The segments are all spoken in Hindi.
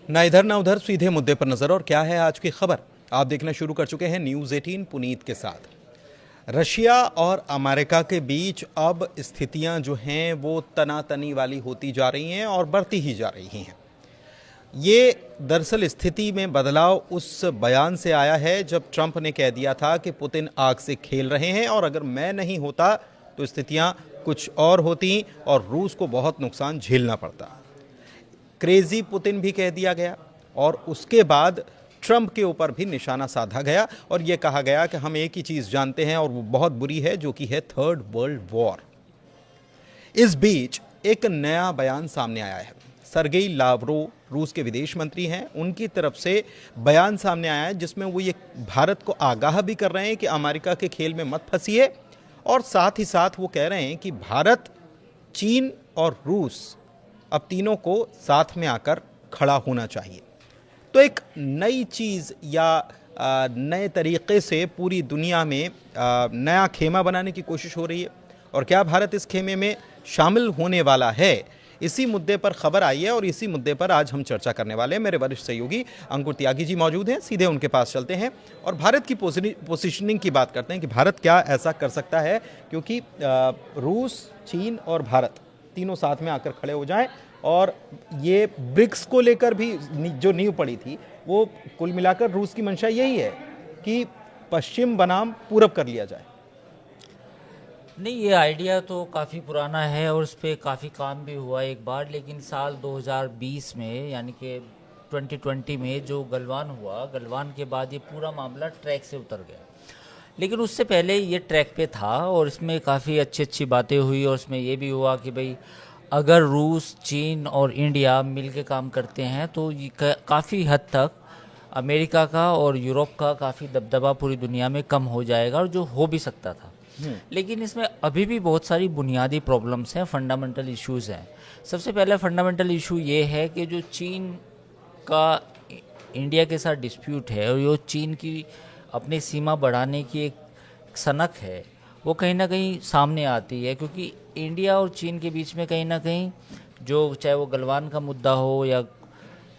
ना इधर ना उधर, सीधे मुद्दे पर नजर। और क्या है आज की खबर, आप देखना शुरू कर चुके हैं न्यूज़ 18 पुनीत के साथ। रशिया और अमेरिका के बीच अब स्थितियां जो हैं वो तनातनी वाली होती जा रही हैं और बढ़ती ही जा रही हैं। ये दरअसल स्थिति में बदलाव उस बयान से आया है जब ट्रंप ने कह दिया था कि पुतिन आग से खेल रहे हैं और अगर मैं नहीं होता तो स्थितियां कुछ और होती और रूस को बहुत नुकसान झेलना पड़ता। क्रेजी पुतिन भी कह दिया गया और उसके बाद ट्रंप के ऊपर भी निशाना साधा गया और यह कहा गया कि हम एक ही चीज़ जानते हैं और वो बहुत बुरी है, जो कि है थर्ड वर्ल्ड वॉर। इस बीच एक नया बयान सामने आया है। सरगेई लावरोव रूस के विदेश मंत्री हैं, उनकी तरफ से बयान सामने आया है जिसमें वो ये भारत को आगाह भी कर रहे हैं कि अमेरिका के खेल में मत फंसिए, और साथ ही साथ वो कह रहे हैं कि भारत, चीन और रूस अब तीनों को साथ में आकर खड़ा होना चाहिए। तो एक नई चीज़ या नए तरीक़े से पूरी दुनिया में नया खेमा बनाने की कोशिश हो रही है, और क्या भारत इस खेमे में शामिल होने वाला है, इसी मुद्दे पर खबर आई है और इसी मुद्दे पर आज हम चर्चा करने वाले हैं। मेरे वरिष्ठ सहयोगी अंकुर त्यागी जी मौजूद हैं, सीधे उनके पास चलते हैं और भारत की पोजीशनिंग की बात करते हैं कि भारत क्या ऐसा कर सकता है, क्योंकि रूस, चीन और भारत तीनों साथ में आकर खड़े हो जाएं और ये ब्रिक्स को लेकर भी जो नींव पड़ी थी, वो कुल मिलाकर रूस की मंशा यही है कि पश्चिम बनाम पूरब कर लिया जाए। नहीं, ये आइडिया तो काफ़ी पुराना है और उस पर काफ़ी काम भी हुआ एक बार, लेकिन साल 2020 में यानी कि 2020 में जो गलवान हुआ, गलवान के बाद ये पूरा मामला ट्रैक से उतर गया। लेकिन उससे पहले ये ट्रैक पे था और इसमें काफ़ी अच्छी अच्छी बातें हुई और उसमें ये भी हुआ कि भाई अगर रूस, चीन और इंडिया मिल के काम करते हैं तो ये काफ़ी हद तक अमेरिका का और यूरोप का काफ़ी दबदबा पूरी दुनिया में कम हो जाएगा, और जो हो भी सकता था। लेकिन इसमें अभी भी बहुत सारी बुनियादी प्रॉब्लम्स हैं, फंडामेंटल इश्यूज़ हैं। सबसे पहला फंडामेंटल इशू ये है कि जो चीन का इंडिया के साथ डिस्प्यूट है और जो चीन की अपनी सीमा बढ़ाने की एक सनक है, वो कहीं ना कहीं सामने आती है, क्योंकि इंडिया और चीन के बीच में कहीं ना कहीं जो, चाहे वो गलवान का मुद्दा हो या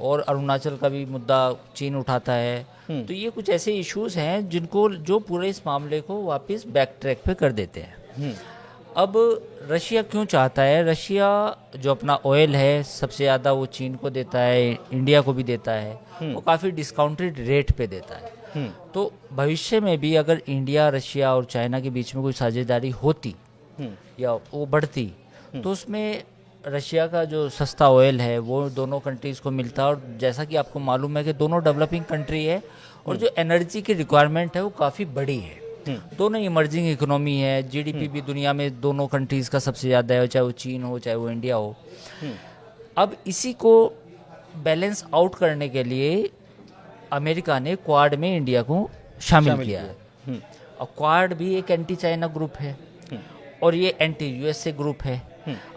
और अरुणाचल का भी मुद्दा चीन उठाता है, तो ये कुछ ऐसे इश्यूज हैं जिनको, जो पूरे इस मामले को वापस बैक ट्रैक पे कर देते हैं। अब रशिया क्यों चाहता है? रशिया जो अपना ऑयल है सबसे ज़्यादा वो चीन को देता है, इंडिया को भी देता है, वो काफ़ी डिस्काउंटेड रेट पे देता है। तो भविष्य में भी अगर इंडिया, रशिया और चाइना के बीच में कोई साझेदारी होती या वो बढ़ती, तो उसमें रशिया का जो सस्ता ऑयल है वो दोनों कंट्रीज़ को मिलता, और जैसा कि आपको मालूम है कि दोनों डेवलपिंग कंट्री है और जो एनर्जी की रिक्वायरमेंट है वो काफ़ी बड़ी है। दोनों इमर्जिंग इकोनॉमी है, जीडीपी भी दुनिया में दोनों कंट्रीज़ का सबसे ज़्यादा है, चाहे वो चीन हो चाहे वो इंडिया हो। अब इसी को बैलेंस आउट करने के लिए अमेरिका ने क्वाड में इंडिया को शामिल किया है। और क्वाड भी एक एंटी चाइना ग्रुप है और ये एंटी यूएसए ग्रुप है।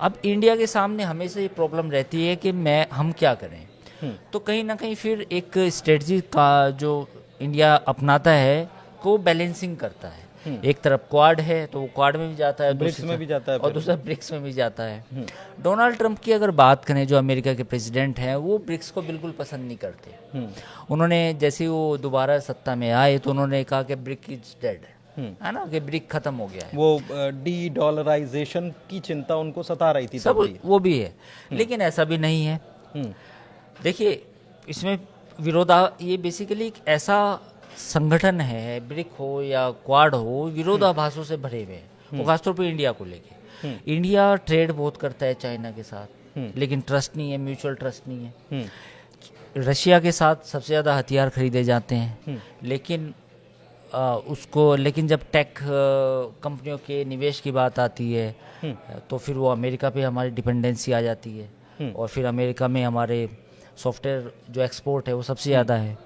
अब इंडिया के सामने हमेशा ये प्रॉब्लम रहती है कि हम क्या करें। तो कहीं ना कहीं फिर एक स्ट्रेटजी का जो इंडिया अपनाता है को बैलेंसिंग करता है। एक तरफ क्वाड है तो वो क्वाड में भी जाता है, ब्रिक्स में भी जाता है, और दूसरा ब्रिक्स में भी जाता है। डोनाल्ड ट्रंप की अगर बात करें, जो अमेरिका के प्रेसिडेंट हैं, वो ब्रिक्स को बिल्कुल पसंद नहीं करते। उन्होंने जैसे ही वो दोबारा सत्ता में आए तो उन्होंने कहा कि ब्रिक इज डेड, है ना, कि ब्रिक खत्म हो गया है। वो डी डॉलराइजेशन की चिंता उनको सता रही थी, सब वो भी है। लेकिन ऐसा भी नहीं है। देखिए, इसमें ये बेसिकली एक ऐसा संगठन है, ब्रिक हो या क्वाड हो, विरोधाभासों से भरे हुए हैं, खासतौर पर इंडिया को लेके। इंडिया ट्रेड बहुत करता है चाइना के साथ, लेकिन ट्रस्ट नहीं है, म्यूचुअल ट्रस्ट नहीं है। रशिया के साथ सबसे ज़्यादा हथियार खरीदे जाते हैं, लेकिन लेकिन जब टेक कंपनियों के निवेश की बात आती है तो फिर वो अमेरिका पे हमारी डिपेंडेंसी आ जाती है, और फिर अमेरिका में हमारे सॉफ्टवेयर जो एक्सपोर्ट है वो सबसे ज़्यादा है,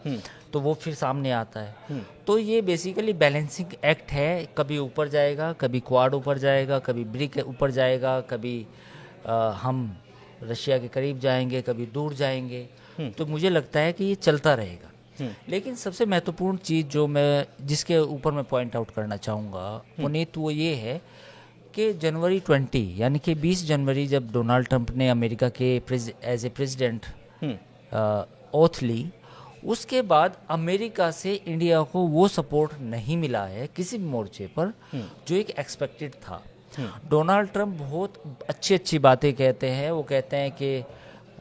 तो वो फिर सामने आता है। तो ये बेसिकली बैलेंसिंग एक्ट है, कभी ऊपर जाएगा, कभी क्वाड ऊपर जाएगा, कभी ब्रिक ऊपर जाएगा, कभी हम रशिया के करीब जाएंगे, कभी दूर जाएंगे। तो मुझे लगता है कि ये चलता रहेगा। लेकिन सबसे महत्वपूर्ण चीज़ जिसके ऊपर मैं पॉइंट आउट करना चाहूँगा पुनीत, वो ये है कि जनवरी 20 यानी कि 20 जनवरी जब डोनाल्ड ट्रंप ने अमेरिका के एज ए प्रेसिडेंट ओथ ली, उसके बाद अमेरिका से इंडिया को वो सपोर्ट नहीं मिला है किसी भी मोर्चे पर जो एक एक्सपेक्टेड था। डोनाल्ड ट्रंप बहुत अच्छी अच्छी बातें कहते हैं, वो कहते हैं कि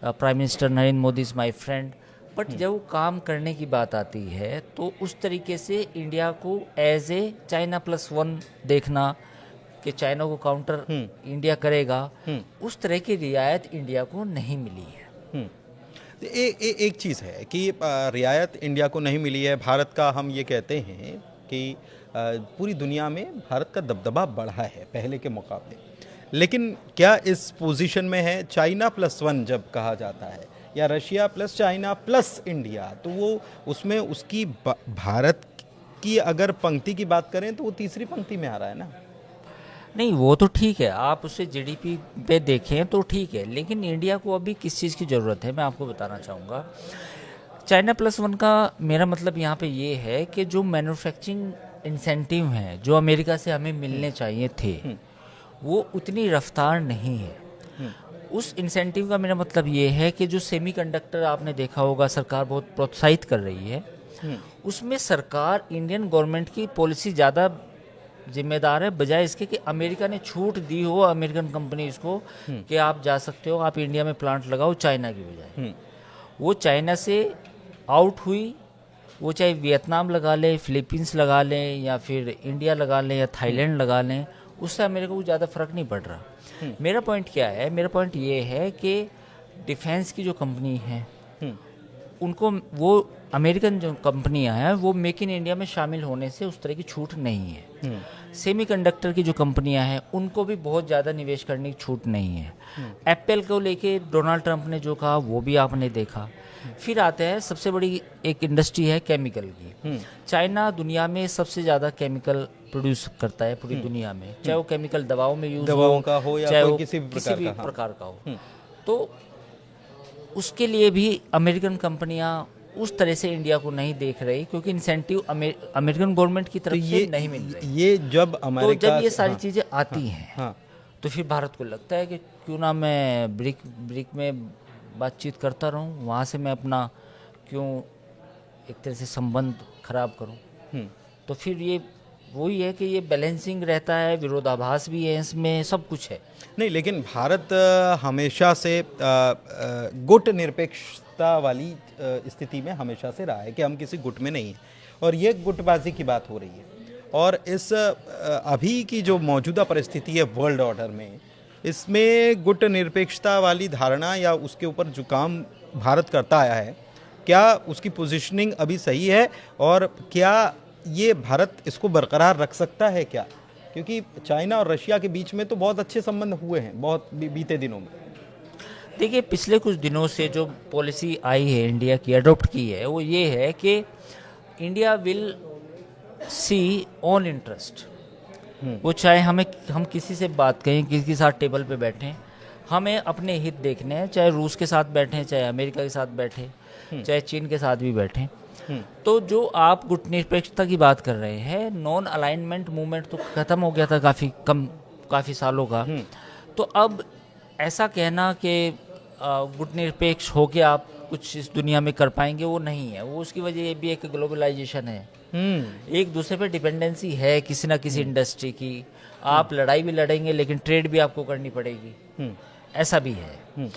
prime minister Narendra Modi is my friend, but जब वो काम करने की बात आती है तो उस तरीके से इंडिया को एज ए China+1 देखना कि चाइना को काउंटर इंडिया करेगा, उस तरह की रियायत इंडिया को नहीं मिली है। एक चीज़ है कि रियायत इंडिया को नहीं मिली है। भारत का हम ये कहते हैं कि पूरी दुनिया में भारत का दबदबा बढ़ा है पहले के मुकाबले, लेकिन क्या इस पोजीशन में है China+1 जब कहा जाता है, या Russia plus China plus India, तो वो उसमें उसकी भारत की अगर पंक्ति की बात करें तो वो तीसरी पंक्ति में आ रहा है ना। नहीं, वो तो ठीक है, आप उसे जीडीपी पे देखें तो ठीक है, लेकिन इंडिया को अभी किस चीज़ की ज़रूरत है मैं आपको बताना चाहूँगा। China+1 का मेरा मतलब यहाँ पे ये है कि जो मैन्युफैक्चरिंग इंसेंटिव हैं जो अमेरिका से हमें मिलने चाहिए थे, वो उतनी रफ्तार नहीं है। उस इंसेंटिव का मेरा मतलब ये है कि जो सेमीकंडक्टर आपने देखा होगा सरकार बहुत प्रोत्साहित कर रही है, उसमें सरकार इंडियन गवर्नमेंट की पॉलिसी ज़्यादा जिम्मेदार है, बजाय इसके कि अमेरिका ने छूट दी हो अमेरिकन कंपनीज को कि आप जा सकते हो, आप इंडिया में प्लांट लगाओ चाइना की बजाय। वो चाइना से आउट हुई, वो चाहे वियतनाम लगा ले, फिलीपींस लगा लें, या फिर इंडिया लगा लें, या थाईलैंड लगा लें, उससे अमेरिका को ज़्यादा फर्क नहीं पड़ रहा। मेरा पॉइंट क्या है, मेरा पॉइंट ये है कि डिफेंस की जो कंपनी है उनको, वो अमेरिकन जो कंपनियां हैं वो मेक इन इंडिया में शामिल होने से उस तरह की छूट नहीं है। सेमीकंडक्टर की जो कंपनियां हैं उनको भी बहुत ज़्यादा निवेश करने की छूट नहीं है। एप्पल को लेके डोनाल्ड ट्रंप ने जो कहा वो भी आपने देखा। फिर आते हैं सबसे बड़ी एक इंडस्ट्री है केमिकल की। चाइना दुनिया में सबसे ज़्यादा केमिकल प्रोड्यूस करता है पूरी दुनिया में, चाहे वो केमिकल दवाओं में यूज दवाओं का हो या चाहे कोई वो किसी भी प्रकार का हो। तो उसके लिए भी अमेरिकन कंपनियां उस तरह से इंडिया को नहीं देख रही, क्योंकि इंसेंटिव अमेरिकन गवर्नमेंट की तरफ से नहीं मिल रही। ये जब अमेरिका, तो जब ये सारी चीज़ें आती हैं तो फिर भारत को लगता है कि क्यों ना मैं ब्रिक में बातचीत करता रहूं, वहाँ से मैं अपना क्यों एक तरह से संबंध खराब करूं। तो फिर ये वही है कि ये बैलेंसिंग रहता है, विरोधाभास भी है इसमें, सब कुछ है। नहीं, लेकिन भारत हमेशा से गुट निरपेक्षता वाली स्थिति में हमेशा से रहा है कि हम किसी गुट में नहीं हैं, और ये गुटबाजी की बात हो रही है। और इस अभी की जो मौजूदा परिस्थिति है वर्ल्ड ऑर्डर में, इसमें गुट निरपेक्षता वाली धारणा या उसके ऊपर जो काम भारत करता आया है, क्या उसकी पोजीशनिंग अभी सही है, और क्या ये भारत इसको बरकरार रख सकता है क्या? क्योंकि चाइना और रशिया के बीच में तो बहुत अच्छे संबंध हुए हैं बहुत बीते दिनों में। देखिए, पिछले कुछ दिनों से जो पॉलिसी आई है इंडिया की, अडॉप्ट की है, वो ये है कि India will see on interest. वो चाहे हम किसी से बात करें, किसी के साथ टेबल पे बैठें, हमें अपने हित देखने हैं, चाहे रूस के साथ बैठें, चाहे अमेरिका के साथ बैठें, चाहे चीन के साथ भी बैठें। तो जो आप गुट निरपेक्षता की बात कर रहे हैं, नॉन अलाइनमेंट मूवमेंट तो खत्म हो गया था काफ़ी सालों का। तो अब ऐसा कहना कि गुट निरपेक्ष होके आप कुछ इस दुनिया में कर पाएंगे, वो नहीं है। वो उसकी वजह ये भी एक ग्लोबलाइजेशन है, एक दूसरे पे डिपेंडेंसी है किसी ना किसी इंडस्ट्री की। आप लड़ाई भी लड़ेंगे लेकिन ट्रेड भी आपको करनी पड़ेगी, ऐसा भी है।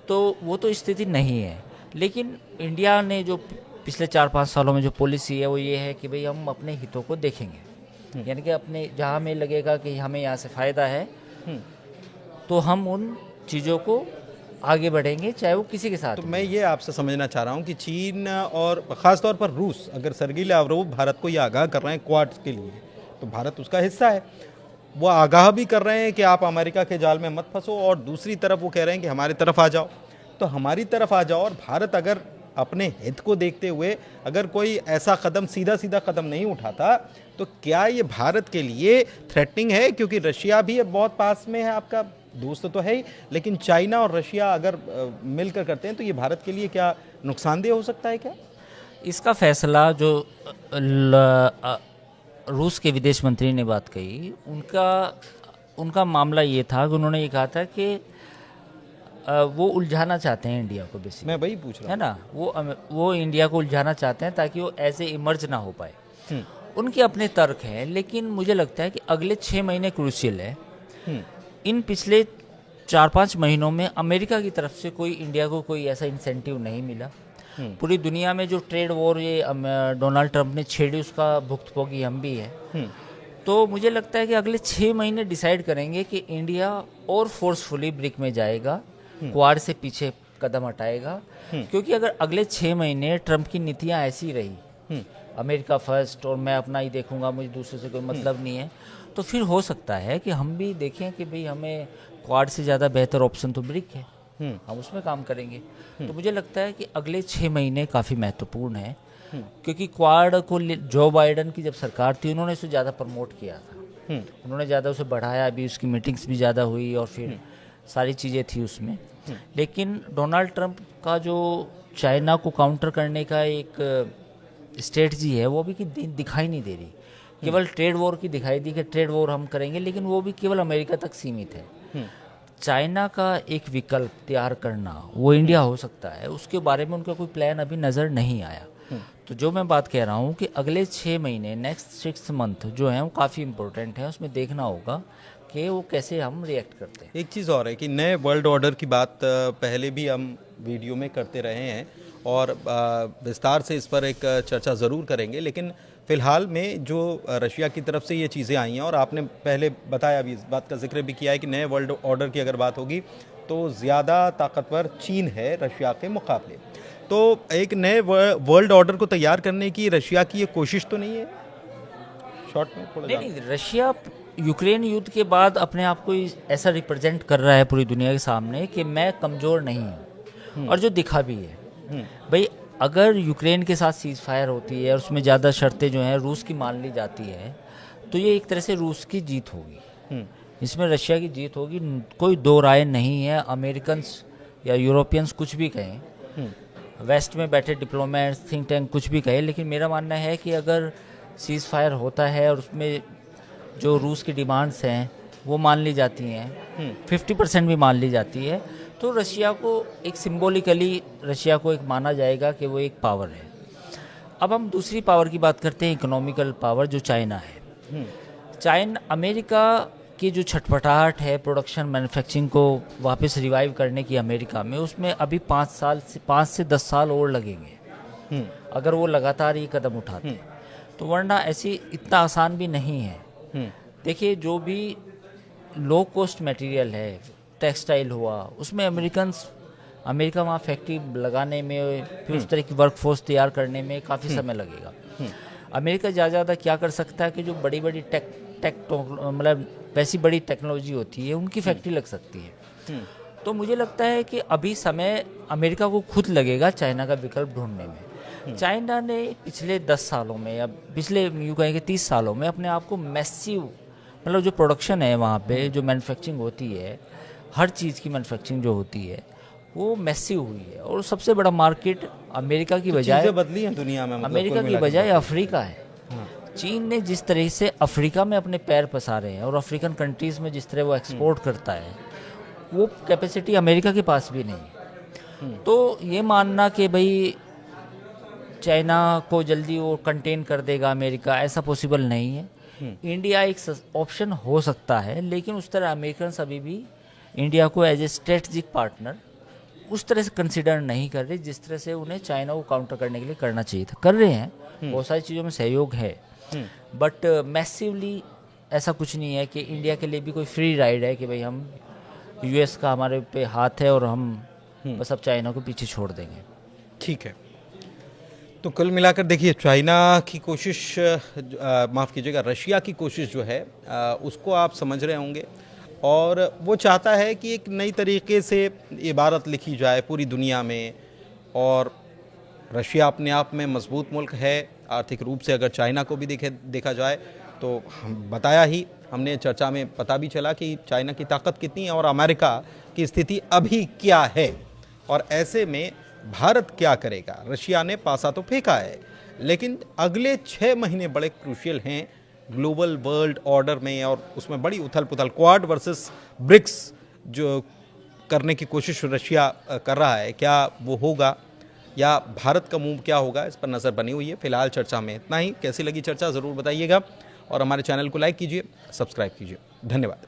तो वो तो स्थिति नहीं है। लेकिन इंडिया ने जो पिछले 4-5 सालों में जो पॉलिसी है वो ये है कि भाई हम अपने हितों को देखेंगे, यानी कि अपने जहाँ हमें लगेगा कि हमें यहाँ से फ़ायदा है तो हम उन चीज़ों को आगे बढ़ेंगे, चाहे वो किसी के साथ। तो मैं ये आपसे समझना चाह रहा हूँ कि चीन और ख़ास तौर पर रूस, अगर सरगी लावरोव भारत को ये आगाह कर रहे हैं क्वाड के लिए, तो भारत उसका हिस्सा है। वो आगाह भी कर रहे हैं कि आप अमेरिका के जाल में मत फंसो, और दूसरी तरफ वो कह रहे हैं कि हमारी तरफ आ जाओ। तो हमारी तरफ आ जाओ, और भारत अगर अपने हित को देखते हुए अगर कोई ऐसा कदम, सीधा कदम नहीं उठाता, तो क्या ये भारत के लिए थ्रेटनिंग है? क्योंकि रशिया भी बहुत पास में है, आपका दोस्त तो है ही, लेकिन चाइना और रशिया अगर मिलकर करते हैं तो ये भारत के लिए क्या नुकसानदेह हो सकता है क्या? इसका फैसला जो रूस के विदेश मंत्री ने बात कही, उनका मामला ये था कि उन्होंने ये कहा था कि वो उलझाना चाहते हैं इंडिया को बेसिकली, मैं वही पूछ रहा है ना। वो इंडिया को उलझाना चाहते हैं ताकि वो ऐसे इमर्ज ना हो पाए। हूँ। उनके अपने तर्क हैं, लेकिन मुझे लगता है कि अगले 6 महीने क्रूशियल है। इन पिछले 4-5 महीनों में अमेरिका की तरफ से कोई इंडिया को कोई ऐसा इंसेंटिव नहीं मिला। पूरी दुनिया में जो ट्रेड वॉर ये डोनाल्ड ट्रंप ने छेड़ी, उसका भुक्तभोगी हम भी है। तो मुझे लगता है कि अगले 6 महीने डिसाइड करेंगे कि इंडिया और फोर्सफुली ब्रिक में जाएगा, क्वाड से पीछे कदम हटाएगा। क्योंकि अगर अगले 6 महीने ट्रंप की नीतियां ऐसी रही, अमेरिका फर्स्ट और मैं अपना ही देखूंगा, मुझे दूसरे से कोई मतलब नहीं है, तो फिर हो सकता है कि हम भी देखें कि भाई हमें क्वाड से ज़्यादा बेहतर ऑप्शन तो ब्रिक है, हम उसमें काम करेंगे। तो मुझे लगता है कि अगले 6 महीने काफ़ी महत्वपूर्ण है, क्योंकि क्वाड को जो बाइडन की जब सरकार थी उन्होंने इसे ज़्यादा प्रमोट किया था, उन्होंने ज़्यादा उसे बढ़ाया, अभी उसकी मीटिंग्स भी ज़्यादा हुई और फिर सारी चीज़ें थी उसमें। लेकिन डोनाल्ड ट्रंप का जो चाइना को काउंटर करने का एक स्ट्रेटजी है वो भी कि दिखाई नहीं दे रही। केवल ट्रेड वॉर की दिखाई दी कि ट्रेड वॉर हम करेंगे, लेकिन वो भी केवल अमेरिका तक सीमित है। चाइना का एक विकल्प तैयार करना वो इंडिया हो सकता है, उसके बारे में उनका कोई प्लान अभी नज़र नहीं आया। तो जो मैं बात कह रहा हूँ कि अगले 6 महीने, नेक्स्ट 6 मंथ जो है वो काफ़ी इंपॉर्टेंट है, उसमें देखना होगा कि वो कैसे हम रिएक्ट करते हैं। एक चीज़ और है कि नए वर्ल्ड ऑर्डर की बात पहले भी हम वीडियो में करते रहे हैं और विस्तार से इस पर एक चर्चा ज़रूर करेंगे, लेकिन फ़िलहाल में जो रशिया की तरफ से ये चीज़ें आई हैं और आपने पहले बताया भी, इस बात का जिक्र भी किया है कि नए वर्ल्ड ऑर्डर की अगर बात होगी तो ज़्यादा ताकतवर चीन है रशिया के मुकाबले। तो एक नए वर्ल्ड ऑर्डर को तैयार करने की रशिया की ये कोशिश तो नहीं है? शॉर्ट में थोड़ा नहीं, रशिया यूक्रेन युद्ध के बाद अपने आप को ऐसा रिप्रेजेंट कर रहा है पूरी दुनिया के सामने कि मैं कमज़ोर नहीं हूँ, और जो दिखा भी है। भाई अगर यूक्रेन के साथ सीज फायर होती है और उसमें ज़्यादा शर्तें जो हैं रूस की मान ली जाती है, तो ये एक तरह से रूस की जीत होगी, इसमें रशिया की जीत होगी, कोई दो राय नहीं है। अमेरिकन्स या यूरोपियंस कुछ भी कहें, वेस्ट में बैठे डिप्लोमेट्स, थिंक टैंक कुछ भी कहें, लेकिन मेरा मानना है कि अगर सीज फायर होता है और उसमें जो रूस की डिमांड्स हैं वो मान ली जाती हैं, 50% भी मान ली जाती है, तो रशिया को एक सिंबॉलिकली रशिया को एक माना जाएगा कि वो एक पावर है। अब हम दूसरी पावर की बात करते हैं, इकोनॉमिकल पावर, जो चाइना है। चाइना, अमेरिका की जो छटपटाहट है प्रोडक्शन मैन्युफैक्चरिंग को वापस रिवाइव करने की अमेरिका में, उसमें अभी 5 से 10 साल और लगेंगे अगर वो लगातार ये कदम उठाते हैं, तो वरना ऐसी इतना आसान भी नहीं है। देखिए, जो भी लो कॉस्ट मटेरियल है, टेक्सटाइल हुआ, उसमें अमेरिका वहाँ फैक्ट्री लगाने में, फिर उस तरह की वर्कफोर्स तैयार करने में काफ़ी समय लगेगा। अमेरिका ज़्यादा क्या कर सकता है कि जो बड़ी बड़ी मतलब वैसी बड़ी टेक्नोलॉजी होती है उनकी फैक्ट्री लग सकती है। तो मुझे लगता है कि अभी समय अमेरिका को खुद लगेगा चाइना का विकल्प ढूंढने में। चाइना ने पिछले 10 सालों में या पिछले यूँ कहें कि 30 सालों में अपने आप को मैसिव, मतलब जो प्रोडक्शन है वहाँ पे, जो मैन्युफैक्चरिंग होती है, हर चीज़ की मैन्युफैक्चरिंग जो होती है वो मैसिव हुई है, और सबसे बड़ा मार्केट अमेरिका की बजाय बदली है दुनिया में, मतलब अमेरिका की बजाय अफ्रीका है। चीन ने जिस तरह से अफ्रीका में अपने पैर पसारे हैं और अफ्रीकन कंट्रीज़ में जिस तरह वो एक्सपोर्ट करता है, वो कैपेसिटी अमेरिका के पास भी नहीं। तो ये मानना कि भाई चाइना को जल्दी वो कंटेन कर देगा अमेरिका, ऐसा पॉसिबल नहीं है। इंडिया एक ऑप्शन हो सकता है, लेकिन उस तरह अमेरिकन अभी भी इंडिया को एज ए स्ट्रेटजिक पार्टनर उस तरह से कंसिडर नहीं कर रहे जिस तरह से उन्हें चाइना को काउंटर करने के लिए करना चाहिए था। कर रहे हैं, बहुत सारी चीज़ों में सहयोग है, बट मैसिवली ऐसा कुछ नहीं है कि इंडिया के लिए भी कोई फ्री राइड है कि भाई हम यूएस का हमारे पे हाथ है और हम बस अब चाइना को पीछे छोड़ देंगे। ठीक है, तो कुल मिलाकर देखिए, चाइना की कोशिश, माफ़ कीजिएगा, रशिया की कोशिश जो है उसको आप समझ रहे होंगे, और वो चाहता है कि एक नई तरीके से इबारत लिखी जाए पूरी दुनिया में। और रशिया अपने आप में मजबूत मुल्क है आर्थिक रूप से, अगर चाइना को भी देखा जाए तो हम बताया ही, हमने चर्चा में पता भी चला कि चाइना की ताकत कितनी है और अमेरिका की स्थिति अभी क्या है, और ऐसे में भारत क्या करेगा। रशिया ने पासा तो फेंका है, लेकिन अगले 6 महीने बड़े क्रूशियल हैं ग्लोबल वर्ल्ड ऑर्डर में, और उसमें बड़ी उथल पुथल, क्वाड वर्सेस ब्रिक्स जो करने की कोशिश रशिया कर रहा है, क्या वो होगा या भारत का मूव क्या होगा, इस पर नज़र बनी हुई है। फिलहाल चर्चा में इतना ही। कैसी लगी चर्चा ज़रूर बताइएगा और हमारे चैनल को लाइक कीजिए, सब्सक्राइब कीजिए। धन्यवाद।